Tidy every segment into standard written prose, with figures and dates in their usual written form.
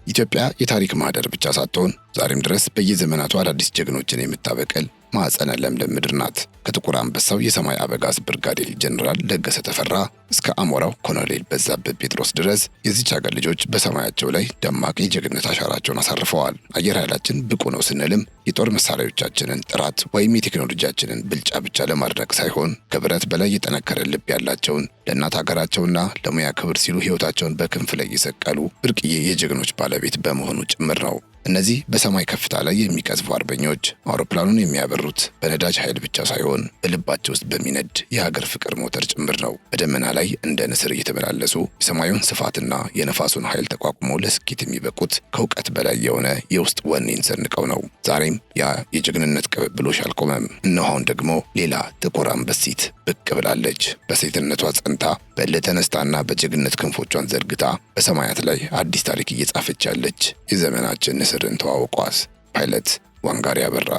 ኢትዮጵያ የታሪክ ማህደር ብቻ ሳትሆን ዛሬም ድረስ በየዘመናቱ አዳዲስ ጀግኖችን የምታበቅል ማዕፀነ ለምለም ምድር ናት። ከጥቁር አንበሳው የሰማይ አበጋዝ ብርጋዴር ጀነራል ለገሰ ተፈራ እስከ አሞራው ኮሎኔል በዛብህ ጴጥሮስ ድረስ የዚች ሀገር ልጆች በሰማያቸው ላይ ደማቅ የጀግንነት አሻራቸውን አሳርፈዋል። አየር ኃይላችን ብቁ ነው ስንልም የጦር መሳሪያዎቻችንን ጥራት ወይም የቴክኖሎጂያችንን ብልጫ ብቻ ለማድነቅ ሳይሆን ከብረት በላይ የጠነከረ ልብ ያላቸውን ለእናት ሀገራቸውና ለሙያ ክብር ሲሉ ሕይወታቸውን በክንፍ ላይ የሰቀሉ ብርቅዬ የጀግኖች ባለቤት በመሆኑ ጭምር ነው። እነዚህ በሰማይ ከፍታ ላይ የሚቀዝፉ አርበኞች አውሮፕላኑን የሚያበሩት በነዳጅ ኃይል ብቻ ሳይሆን በልባቸው ውስጥ በሚነድ የሀገር ፍቅር ሞተር ጭምር ነው። በደመና ላይ እንደ ንስር እየተመላለሱ የሰማዩን ስፋትና የነፋሱን ኃይል ተቋቁመው ለስኬት የሚበቁት ከእውቀት በላይ የሆነ የውስጥ ወኔን ሰንቀው ነው። ዛሬም ያ የጀግንነት ቅብብሎሽ አልቆመም። እነሆን ደግሞ ሌላ ጥቁር አንበሲት ብቅ ብላለች። በሴትነቷ ጸንታ በእልህ ተነስታና በጀግንነት ክንፎቿን ዘርግታ በሰማያት ላይ አዲስ ታሪክ እየጻፈች ያለች የዘመናችን ንስርን ተዋውቋስ። ፓይለት ዋንጋሪ አበራ።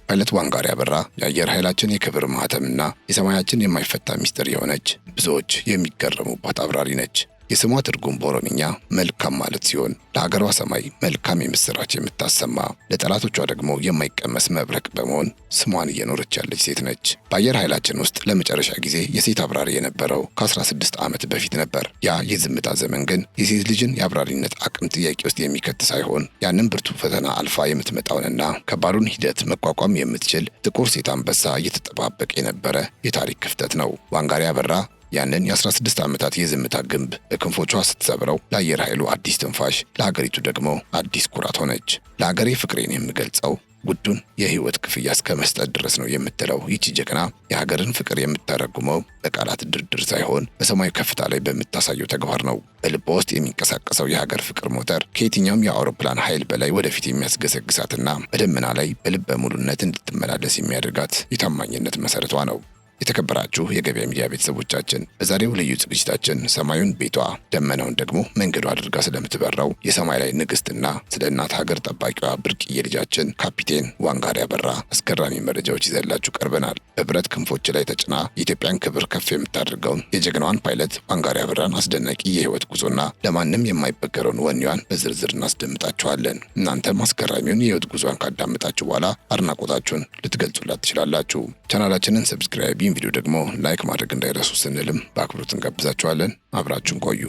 ፓይለት ዋንጋሪ አበራ የአየር ኃይላችን የክብር ማህተምና የሰማያችን የማይፈታ ሚስጥር የሆነች ብዙዎች የሚገረሙባት አብራሪ ነች። የስሟ ትርጉም በኦሮምኛ መልካም ማለት ሲሆን ለሀገሯ ሰማይ መልካም የምስራች የምታሰማ ለጠላቶቿ ደግሞ የማይቀመስ መብረቅ በመሆን ስሟን እየኖረች ያለች ሴት ነች። በአየር ኃይላችን ውስጥ ለመጨረሻ ጊዜ የሴት አብራሪ የነበረው ከ16 ዓመት በፊት ነበር። ያ የዝምታ ዘመን ግን የሴት ልጅን የአብራሪነት አቅም ጥያቄ ውስጥ የሚከት ሳይሆን ያንን ብርቱ ፈተና አልፋ የምትመጣውንና ከባዱን ሂደት መቋቋም የምትችል ጥቁር ሴት አንበሳ እየተጠባበቀ የነበረ የታሪክ ክፍተት ነው። ዋንጋሪ አበራ ያንን የ16 ዓመታት የዝምታ ግንብ በክንፎቿ ስትሰብረው ለአየር ኃይሉ አዲስ ትንፋሽ፣ ለሀገሪቱ ደግሞ አዲስ ኩራት ሆነች። ለሀገሬ ፍቅሬን የምገልጸው ውዱን የህይወት ክፍያ እስከ መስጠት ድረስ ነው የምትለው ይቺ ጀግና የሀገርን ፍቅር የምታረጉመው በቃላት ድርድር ሳይሆን በሰማዩ ከፍታ ላይ በምታሳየው ተግባር ነው። በልቧ ውስጥ የሚንቀሳቀሰው የሀገር ፍቅር ሞተር ከየትኛውም የአውሮፕላን ኃይል በላይ ወደፊት የሚያስገሰግሳትና በደመና ላይ በልበ ሙሉነት እንድትመላለስ የሚያደርጋት የታማኝነት መሰረቷ ነው። የተከበራችሁ የገበያ ሚዲያ ቤተሰቦቻችን በዛሬው ልዩ ዝግጅታችን ሰማዩን ቤቷ ደመናውን ደግሞ መንገዱ አድርጋ ስለምትበራው የሰማይ ላይ ንግስትና ስለ እናት ሀገር ጠባቂዋ ብርቅዬ ልጃችን ካፒቴን ዋንጋሪ አበራ አስገራሚ መረጃዎች ይዘላችሁ ቀርበናል። በብረት ክንፎች ላይ ተጭና የኢትዮጵያን ክብር ከፍ የምታደርገውን የጀግናዋን ፓይለት ዋንጋሪ አበራን አስደናቂ የህይወት ጉዞና ለማንም የማይበገረውን ወኔዋን በዝርዝር እናስደምጣችኋለን። እናንተም አስገራሚውን የህይወት ጉዞን ካዳመጣችሁ በኋላ አድናቆታችሁን ልትገልጹላት ትችላላችሁ። ቻናላችንን ሰብስክራይብ ቪዲዮ ደግሞ ላይክ ማድረግ እንዳይረሱ ስንልም በአክብሮት እንጋብዛችኋለን። አብራችሁን ቆዩ።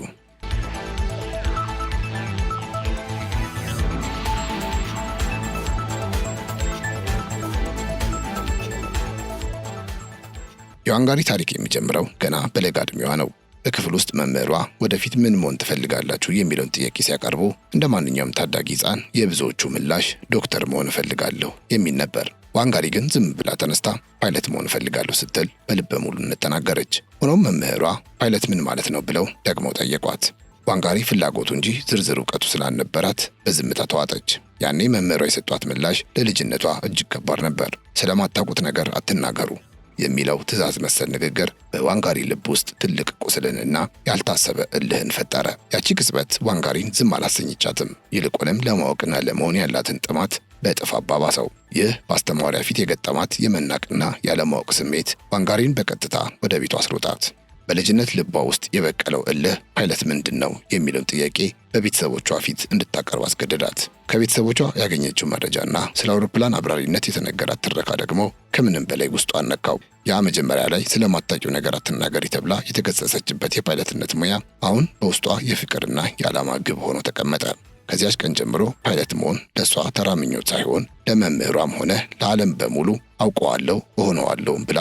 የዋንጋሪ ታሪክ የሚጀምረው ገና በለጋ ዕድሜዋ ነው። በክፍል ውስጥ መምህሯ ወደፊት ምን መሆን ትፈልጋላችሁ የሚለውን ጥያቄ ሲያቀርቡ እንደ ማንኛውም ታዳጊ ሕፃን የብዙዎቹ ምላሽ ዶክተር መሆን እፈልጋለሁ የሚል ነበር። ዋንጋሪ ግን ዝም ብላ ተነስታ ፓይለት መሆን እፈልጋለሁ ስትል በልበ ሙሉነት ተናገረች። ሆኖም መምህሯ ፓይለት ምን ማለት ነው ብለው ደግመው ጠየቋት። ዋንጋሪ ፍላጎቱ እንጂ ዝርዝር እውቀቱ ስላልነበራት በዝምታ ተዋጠች። ያኔ መምህሯ የሰጧት ምላሽ ለልጅነቷ እጅግ ከባድ ነበር። ስለማታውቁት ነገር አትናገሩ የሚለው ትዕዛዝ መሰል ንግግር በዋንጋሪ ልብ ውስጥ ትልቅ ቁስልንና ያልታሰበ እልህን ፈጠረ። ያቺ ቅጽበት ዋንጋሪን ዝም አላሰኘቻትም። ይልቁንም ለማወቅና ለመሆን ያላትን ጥማት በእጥፍ አባባሰው። ይህ በአስተማሪያ ፊት የገጠማት የመናቅና ያለማወቅ ስሜት ዋንጋሪን በቀጥታ ወደ ቤቷ አስሮጣት። በልጅነት ልቧ ውስጥ የበቀለው እልህ ፓይለት ምንድን ነው የሚለውን ጥያቄ በቤተሰቦቿ ፊት እንድታቀርብ አስገደዳት። ከቤተሰቦቿ ያገኘችው መረጃና ስለ አውሮፕላን አብራሪነት የተነገራት ትረካ ደግሞ ከምንም በላይ ውስጧን ነካው። ያ መጀመሪያ ላይ ስለማታውቂው ነገር አትናገሪ ተብላ የተገሰጸችበት የፓይለትነት ሙያ አሁን በውስጧ የፍቅርና የዓላማ ግብ ሆኖ ተቀመጠ። ከዚያች ቀን ጀምሮ ፓይለት መሆን ለሷ ተራ ምኞት ሳይሆን ለመምህሯም ሆነ ለዓለም በሙሉ አውቀዋለሁ እሆነዋለሁ ብላ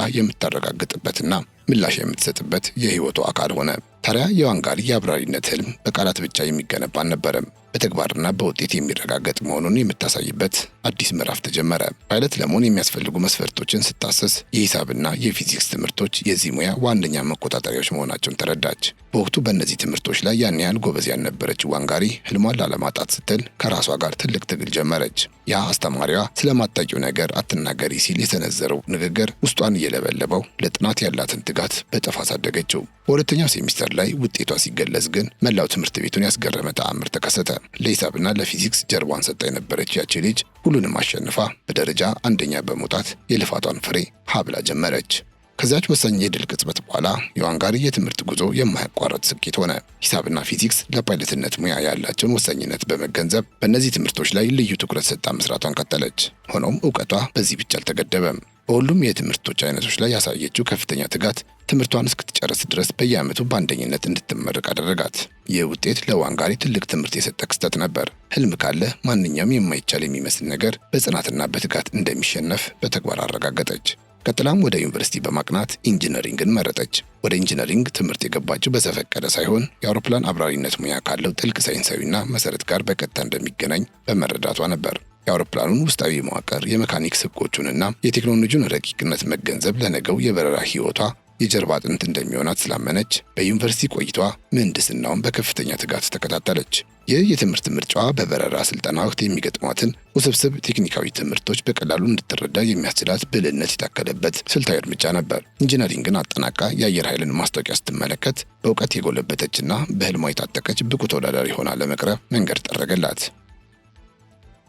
የምታረጋግጥበትና ምላሽ የምትሰጥበት የህይወቱ አካል ሆነ። ታዲያ የዋንጋሪ የአብራሪነት ህልም በቃላት ብቻ የሚገነባ አልነበረም። በተግባርና በውጤት የሚረጋገጥ መሆኑን የምታሳይበት አዲስ ምዕራፍ ተጀመረ። ፓይለት ለመሆን የሚያስፈልጉ መስፈርቶችን ስታሰስ የሂሳብና የፊዚክስ ትምህርቶች የዚህ ሙያ ዋነኛ መቆጣጠሪያዎች መሆናቸውን ተረዳች። በወቅቱ በእነዚህ ትምህርቶች ላይ ያን ያህል ጎበዝ ያልነበረችው ዋንጋሪ ህልሟን ላለማጣት ስትል ከራሷ ጋር ትልቅ ትግል ጀመረች። ያ አስተማሪዋ ስለማታውቂው ነገር አትናገሪ ሲል የሰነዘረው ንግግር ውስጧን እየለበለበው ለጥናት ያላትን ትጋት በእጥፍ አሳደገችው። በሁለተኛው ሴሚስተር ላይ ውጤቷ ሲገለጽ ግን መላው ትምህርት ቤቱን ያስገረመ ተአምር ተከሰተ። ለሂሳብና ለፊዚክስ ጀርባዋን ሰጥታ የነበረች ያቺ ልጅ ሁሉንም አሸንፋ በደረጃ አንደኛ በመውጣት የልፋቷን ፍሬ ሀብላ ጀመረች። 2 ዓመታት በኋላ ፓይለት ዋንጋሪ አበራ የተባለችው ጀግና ሴት በሰማይ ላይ በክንፎቿ ተሰብራ በሰማያት ላይ አዲስ ታሪክ ጽፋ አለፈች። ዋንጋሪ አበራ የዋንጋሪ ታሪክ የሚጀምረው ገና በለጋ ዕድሜዋ ነው። በክፍል ውስጥ መምህሯ ወደፊት ምን መሆን ትፈልጋላችሁ የሚለውን ጥያቄ በቤተሰቦቿ ፊት እንድታቀርብ አስገደዳት። ከዚያች ወሳኝ የድል ቅጽበት በኋላ የዋንጋሪ የትምህርት ጉዞ የማያቋርጥ ስኬት ሆነ። ሂሳብና ፊዚክስ ለፓይለትነት ሙያ ያላቸውን ወሳኝነት በመገንዘብ በእነዚህ ትምህርቶች ላይ ልዩ ትኩረት ሰጥታ መስራቷን ቀጠለች። ሆኖም እውቀቷ በዚህ ብቻ አልተገደበም። በሁሉም የትምህርቶች አይነቶች ላይ ያሳየችው ከፍተኛ ትጋት ትምህርቷን እስክትጨርስ ድረስ በየዓመቱ በአንደኝነት እንድትመረቅ አደረጋት። ይህ ውጤት ለዋንጋሪ ትልቅ ትምህርት የሰጠ ክስተት ነበር። ህልም ካለ ማንኛውም የማይቻል የሚመስል ነገር በጽናትና በትጋት እንደሚሸነፍ በተግባር አረጋገጠች። ቀጥላም ወደ ዩኒቨርሲቲ በማቅናት ኢንጂነሪንግን መረጠች። ወደ ኢንጂነሪንግ ትምህርት የገባችው በዘፈቀደ ሳይሆን የአውሮፕላን አብራሪነት ሙያ ካለው ጥልቅ ሳይንሳዊና መሰረት ጋር በቀጥታ እንደሚገናኝ በመረዳቷ ነበር። የአውሮፕላኑን ውስጣዊ መዋቅር፣ የሜካኒክስ ህጎቹንና የቴክኖሎጂውን ረቂቅነት መገንዘብ ለነገው የበረራ ህይወቷ የጀርባ አጥንት እንደሚሆናት ስላመነች በዩኒቨርሲቲ ቆይቷ ምህንድስናውን በከፍተኛ ትጋት ተከታተለች። ይህ የትምህርት ምርጫዋ በበረራ ስልጠና ወቅት የሚገጥሟትን ውስብስብ ቴክኒካዊ ትምህርቶች በቀላሉ እንድትረዳ የሚያስችላት ብልህነት የታከለበት ስልታዊ እርምጃ ነበር። ኢንጂነሪንግን አጠናቃ የአየር ኃይልን ማስታወቂያ ስትመለከት በእውቀት የጎለበተችና በህልሟ የታጠቀች ብቁ ተወዳዳሪ ሆና ለመቅረብ መንገድ ጠረገላት።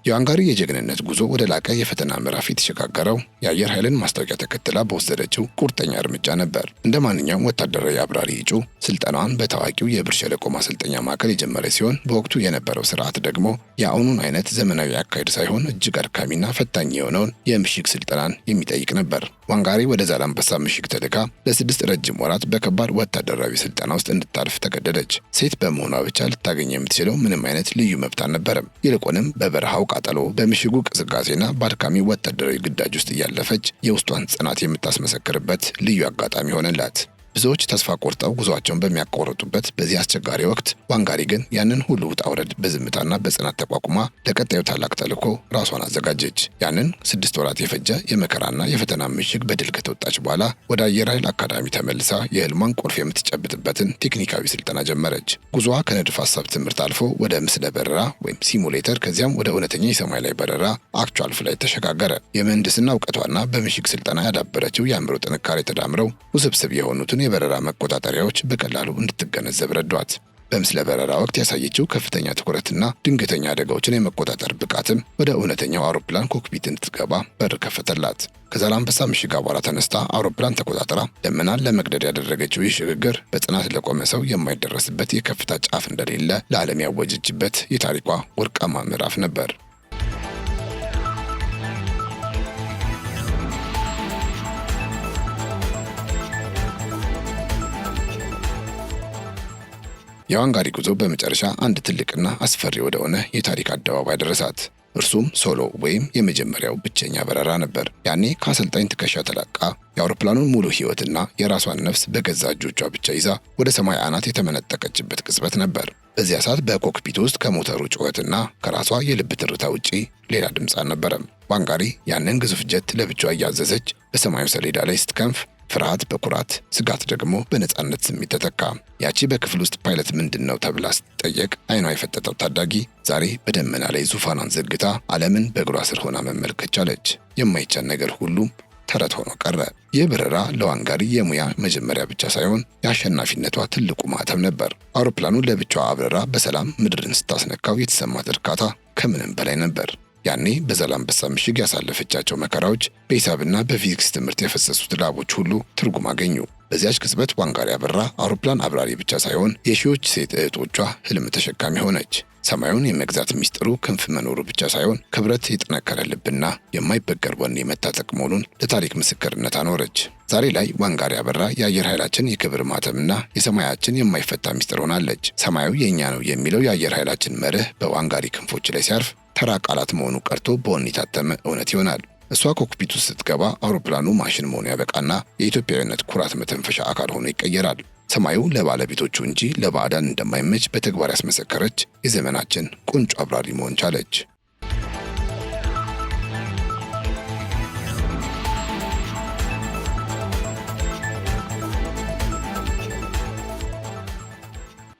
የዋንጋሪ የጀግንነት ጉዞ ወደ ላቀ የፈተና ምዕራፍ የተሸጋገረው የአየር ኃይልን ማስታወቂያ ተከትላ በወሰደችው ቁርጠኛ እርምጃ ነበር። እንደ ማንኛውም ወታደራዊ አብራሪ እጩ ስልጠናዋን በታዋቂው የብር ሸለቆ ማሰልጠኛ ማዕከል የጀመረ ሲሆን በወቅቱ የነበረው ስርዓት ደግሞ የአሁኑን አይነት ዘመናዊ አካሄድ ሳይሆን እጅግ አድካሚና ፈታኝ የሆነውን የምሽግ ስልጠናን የሚጠይቅ ነበር። ዋንጋሪ ወደ ዛላንበሳ ምሽግ ተልካ ለ6 ረጅም ወራት በከባድ ወታደራዊ ስልጠና ውስጥ እንድታልፍ ተገደደች። ሴት በመሆኗ ብቻ ልታገኝ የምትችለው ምንም አይነት ልዩ መብት አልነበረም። ይልቁንም በበረሃው ቃጠሎ፣ በምሽጉ ቅዝቃዜና በአድካሚ ወታደራዊ ግዳጅ ውስጥ እያለፈች የውስጧን ጽናት የምታስመሰክርበት ልዩ አጋጣሚ ሆነላት። ብዙዎች ተስፋ ቆርጠው ጉዟቸውን በሚያቋርጡበት በዚህ አስቸጋሪ ወቅት ዋንጋሪ ግን ያንን ሁሉ ውጣ ውረድ በዝምታና በጽናት ተቋቁማ ለቀጣዩ ታላቅ ተልዕኮ ራሷን አዘጋጀች። ያንን 6 ወራት የፈጀ የመከራና የፈተና ምሽግ በድል ከተወጣች በኋላ ወደ አየር ኃይል አካዳሚ ተመልሳ የህልሟን ቁልፍ የምትጨብጥበትን ቴክኒካዊ ስልጠና ጀመረች። ጉዞዋ ከንድፍ ሀሳብ ትምህርት አልፎ ወደ ምስለ በረራ ወይም ሲሙሌተር፣ ከዚያም ወደ እውነተኛ የሰማይ ላይ በረራ አክቹዋል ፍላይት ተሸጋገረ። የምህንድስና እውቀቷና በምሽግ ስልጠና ያዳበረችው የአእምሮ ጥንካሬ ተዳምረው ውስብስብ የሆኑትን የበረራ መቆጣጠሪያዎች በቀላሉ እንድትገነዘብ ረዷት። በምስለ በረራ ወቅት ያሳየችው ከፍተኛ ትኩረትና ድንገተኛ አደጋዎችን የመቆጣጠር ብቃትም ወደ እውነተኛው አውሮፕላን ኮክፒት እንድትገባ በር ከፈተላት። ከዛላንበሳ ምሽግ አቧራ ተነስታ አውሮፕላን ተቆጣጥራ ደመናን ለመቅደድ ያደረገችው ይህ ሽግግር በጽናት ለቆመ ሰው የማይደረስበት የከፍታ ጫፍ እንደሌለ ለዓለም ያወጀችበት የታሪኳ ወርቃማ ምዕራፍ ነበር። የዋንጋሪ ጉዞ በመጨረሻ አንድ ትልቅና አስፈሪ ወደሆነ የታሪክ አደባባይ ደረሳት። እርሱም ሶሎ ወይም የመጀመሪያው ብቸኛ በረራ ነበር። ያኔ ከአሰልጣኝ ትከሻ ተላቃ የአውሮፕላኑን ሙሉ ሕይወትና የራሷን ነፍስ በገዛ እጆቿ ብቻ ይዛ ወደ ሰማይ አናት የተመነጠቀችበት ቅጽበት ነበር። በዚያ ሰዓት በኮክፒት ውስጥ ከሞተሩ ጩኸትና ከራሷ የልብ ትርታ ውጪ ሌላ ድምፅ አልነበረም። ዋንጋሪ ያንን ግዙፍ ጀት ለብቻዋ እያዘዘች በሰማዩ ሰሌዳ ላይ ስትከንፍ ፍርሃት በኩራት ስጋት ደግሞ በነፃነት ስሜት ተተካ። ያቺ በክፍል ውስጥ ፓይለት ምንድነው ተብላ ስትጠየቅ አይኗ የፈጠጠው ታዳጊ ዛሬ በደመና ላይ ዙፋኗን ዘርግታ ዓለምን በእግሯ ስር ሆና መመልከት ቻለች። የማይቻል ነገር ሁሉም ተረት ሆኖ ቀረ። ይህ በረራ ለዋንጋሪ የሙያ መጀመሪያ ብቻ ሳይሆን የአሸናፊነቷ ትልቁ ማተም ነበር። አውሮፕላኑን ለብቻዋ አብረራ በሰላም ምድርን ስታስነካው የተሰማት እርካታ ከምንም በላይ ነበር። ያኔ በዛላንበሳ ምሽግ ያሳለፈቻቸው መከራዎች፣ በሂሳብና በፊዚክስ ትምህርት የፈሰሱት ላቦች ሁሉ ትርጉም አገኙ። በዚያች ቅጽበት ዋንጋሪ አበራ አውሮፕላን አብራሪ ብቻ ሳይሆን የሺዎች ሴት እህቶቿ ህልም ተሸካሚ ሆነች። ሰማዩን የመግዛት ሚስጥሩ ክንፍ መኖሩ ብቻ ሳይሆን ክብረት፣ የጠነከረ ልብና የማይበገር ወኔ መታጠቅ መሆኑን ለታሪክ ምስክርነት አኖረች። ዛሬ ላይ ዋንጋሪ አበራ የአየር ኃይላችን የክብር ማተምና የሰማያችን የማይፈታ ሚስጥር ሆናለች። ሰማዩ የእኛ ነው የሚለው የአየር ኃይላችን መርህ በዋንጋሪ ክንፎች ላይ ሲያርፍ ተራ ቃላት መሆኑ ቀርቶ በወኔ የታተመ እውነት ይሆናል። እሷ ኮክፒት ውስጥ ስትገባ አውሮፕላኑ ማሽን መሆኑ ያበቃና የኢትዮጵያዊነት ኩራት መተንፈሻ አካል ሆኖ ይቀየራል። ሰማዩ ለባለቤቶቹ እንጂ ለባዕዳን እንደማይመች በተግባር ያስመሰከረች የዘመናችን ቁንጮ አብራሪ መሆን ቻለች።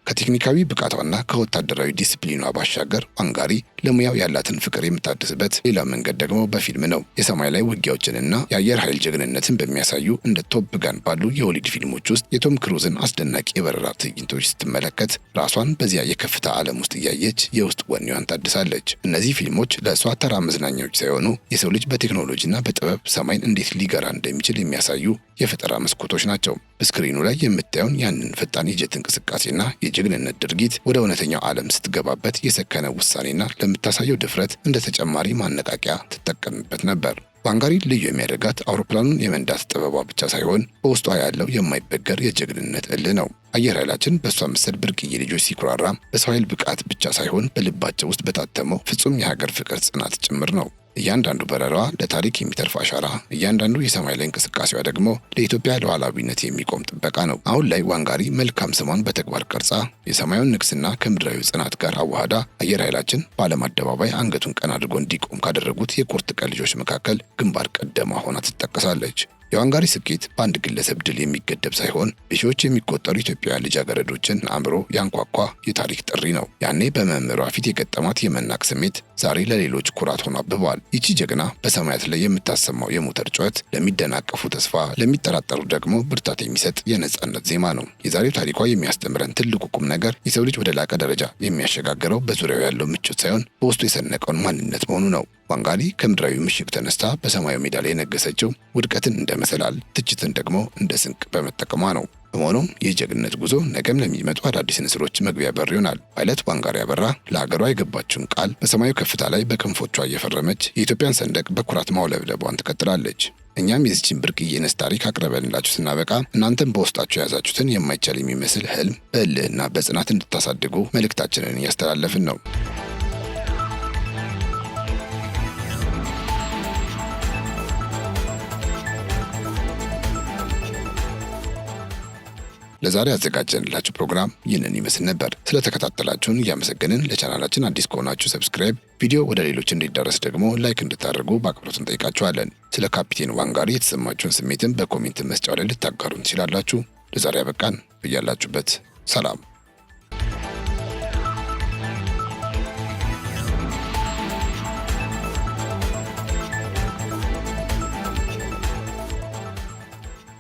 ከቴክኒካዊ ብቃቷና ከወታደራዊ ዲስፕሊኗ ባሻገር ዋንጋሪ ለሙያው ያላትን ፍቅር የምታድስበት ሌላ መንገድ ደግሞ በፊልም ነው። የሰማይ ላይ ውጊያዎችንና የአየር ኃይል ጀግንነትን በሚያሳዩ እንደ ቶፕ ጋን ባሉ የሆሊውድ ፊልሞች ውስጥ የቶም ክሩዝን አስደናቂ የበረራ ትዕይንቶች ስትመለከት ራሷን በዚያ የከፍታ ዓለም ውስጥ እያየች የውስጥ ወኔዋን ታድሳለች። እነዚህ ፊልሞች ለእሷ ተራ መዝናኛዎች ሳይሆኑ የሰው ልጅ በቴክኖሎጂና በጥበብ ሰማይን እንዴት ሊገራ እንደሚችል የሚያሳዩ የፈጠራ መስኮቶች ናቸው። በስክሪኑ ላይ የምታየውን ያንን ፈጣን የጀት እንቅስቃሴና የጀግንነት ድርጊት ወደ እውነተኛው ዓለም ስትገባበት የሰከነ ውሳኔና ለምታሳየው ድፍረት እንደ ተጨማሪ ማነቃቂያ ትጠቀምበት ነበር። ዋንጋሪ ልዩ የሚያደርጋት አውሮፕላኑን የመንዳት ጥበቧ ብቻ ሳይሆን በውስጧ ያለው የማይበገር የጀግንነት እልህ ነው። አየር ኃይላችን በእሷ መሰል ብርቅዬ ልጆች ሲኩራራ በሰው ኃይል ብቃት ብቻ ሳይሆን በልባቸው ውስጥ በታተመው ፍጹም የሀገር ፍቅር ጽናት ጭምር ነው። እያንዳንዱ በረራዋ ለታሪክ የሚተርፍ አሻራ፣ እያንዳንዱ የሰማይ ላይ እንቅስቃሴዋ ደግሞ ለኢትዮጵያ ሉዓላዊነት የሚቆም ጥበቃ ነው። አሁን ላይ ዋንጋሪ መልካም ስሟን በተግባር ቀርጻ የሰማዩን ንግስና ከምድራዊ ጽናት ጋር አዋህዳ አየር ኃይላችን በዓለም አደባባይ አንገቱን ቀና አድርጎ እንዲቆም ካደረጉት የቁርጥ ቀን ልጆች መካከል ግንባር ቀደማ ሆና ትጠቀሳለች። የዋንጋሪ ስኬት በአንድ ግለሰብ ድል የሚገደብ ሳይሆን በሺዎች የሚቆጠሩ ኢትዮጵያውያን ልጃገረዶችን አእምሮ ያንኳኳ የታሪክ ጥሪ ነው። ያኔ በመምህሯ ፊት የገጠማት የመናቅ ስሜት ዛሬ ለሌሎች ኩራት ሆኖ አብበዋል። ይቺ ጀግና በሰማያት ላይ የምታሰማው የሞተር ጩኸት ለሚደናቀፉ ተስፋ፣ ለሚጠራጠሩ ደግሞ ብርታት የሚሰጥ የነጻነት ዜማ ነው። የዛሬው ታሪኳ የሚያስተምረን ትልቁ ቁም ነገር የሰው ልጅ ወደ ላቀ ደረጃ የሚያሸጋግረው በዙሪያው ያለው ምቾት ሳይሆን በውስጡ የሰነቀውን ማንነት መሆኑ ነው። ዋንጋሪ ከምድራዊ ምሽግ ተነስታ በሰማያዊ ሜዳ ላይ የነገሰችው ውድቀትን እንደ መሰላል፣ ትችትን ደግሞ እንደ ስንቅ በመጠቀሟ ነው። በመሆኑም ይህ ጀግንነት ጉዞ ነገም ለሚመጡ አዳዲስ ንስሮች መግቢያ በር ይሆናል። ፓይለት ዋንጋሪ አበራ ለሀገሯ የገባችውን ቃል በሰማዩ ከፍታ ላይ በክንፎቿ እየፈረመች የኢትዮጵያን ሰንደቅ በኩራት ማውለብለቧን ትቀጥላለች። እኛም የዚችን ብርቅዬ እንስት ታሪክ አቅርበንላችሁ ስናበቃ እናንተም በውስጣችሁ የያዛችሁትን የማይቻል የሚመስል ህልም በእልህና በጽናት እንድታሳድጉ መልእክታችንን እያስተላለፍን ነው። ለዛሬ ያዘጋጀንላችሁ ፕሮግራም ይህንን ይመስል ነበር። ስለተከታተላችሁን እያመሰገንን ለቻናላችን አዲስ ከሆናችሁ ሰብስክራይብ፣ ቪዲዮ ወደ ሌሎች እንዲደረስ ደግሞ ላይክ እንድታደርጉ በአክብሮት እንጠይቃችኋለን። ስለ ካፒቴን ዋንጋሪ የተሰማችሁን ስሜትን በኮሜንት መስጫው ላይ ልታጋሩን ትችላላችሁ። ለዛሬ ያበቃን። በያላችሁበት ሰላም።